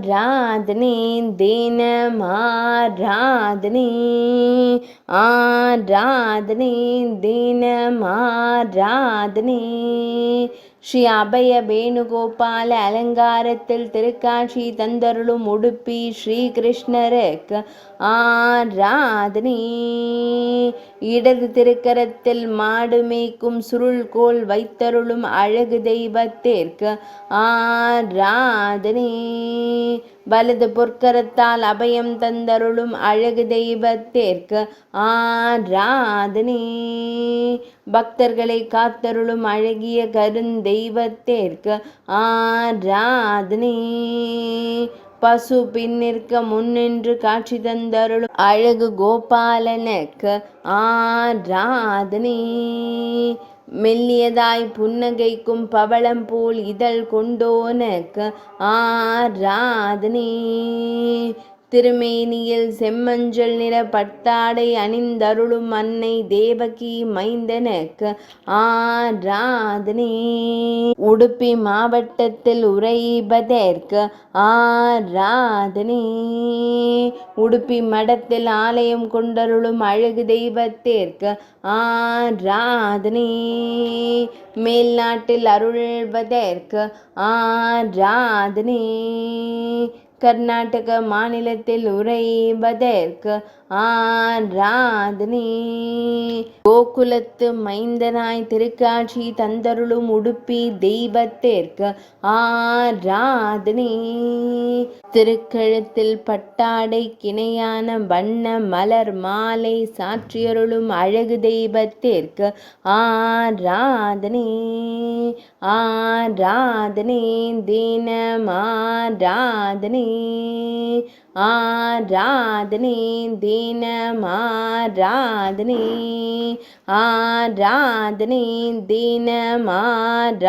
ஆராதனை தினமாராதனை ஆராதனை தினமாராதனை. ஸ்ரீ அபய வேணுகோபால அலங்காரத்தில் திருக்காட்சி தந்தருளும் உடுப்பி ஸ்ரீகிருஷ்ணருக்கு ஆராதனை. இடது திருக்கரத்தில் மாடு மேய்க்கும் சுருள்கோல் வைத்தருளும் அழகு தெய்வத்திற்கு ஆராதனை. வலது பொற்கரத்தால் அபயம் தந்தருளும் அழகு தெய்வத்திற்கு ஆராதனை. பக்தர்களை காத்தருளும் அழகிய கருந்தெய்வத்திற்கு ஆராதனை. பசு பின்னிற்க முன்னின்று காட்சி தந்தருளும் அழகு கோபாலனுக்கு ஆராதனை. மெல்லியதாய் புன்னகைக்கும் பவளம் போல் இதழ் கொண்டோனுக்கு ஆராதனை. திருமேனியில் செம்மஞ்சள் நிற பட்டாடை அணிந்தருளும் அன்னை தேவகி மைந்தனுக்கு ஆராதனை. உடுப்பி மாவட்டத்தில் உறைபதற்கு ஆராதனை. உடுப்பி மடத்தில் ஆலயம் கொண்டருளும் அழகு தெய்வத்திற்கு ஆராதனை. மேல்நாட்டில் அருள்வதற்கு ஆராதனை. கர்நாடக மாநிலத்தில் உறைவதற்கு ஆராதனை. கோகுலத்து மைந்தனாய் திருக்காட்சி தந்தருளும் உடுப்பி தெய்வத்திற்கு ஆராதனை. திருக்கழுத்தில் பட்டாடை கிணையான வண்ண மலர் மாலை சாற்றியருளும் அழகு தெய்வத்திற்கு ஆராதனை. ஆராதனை தினமாராதனை ஆராதனை தினமாராதனை ஆராதனை தினமாராதனை.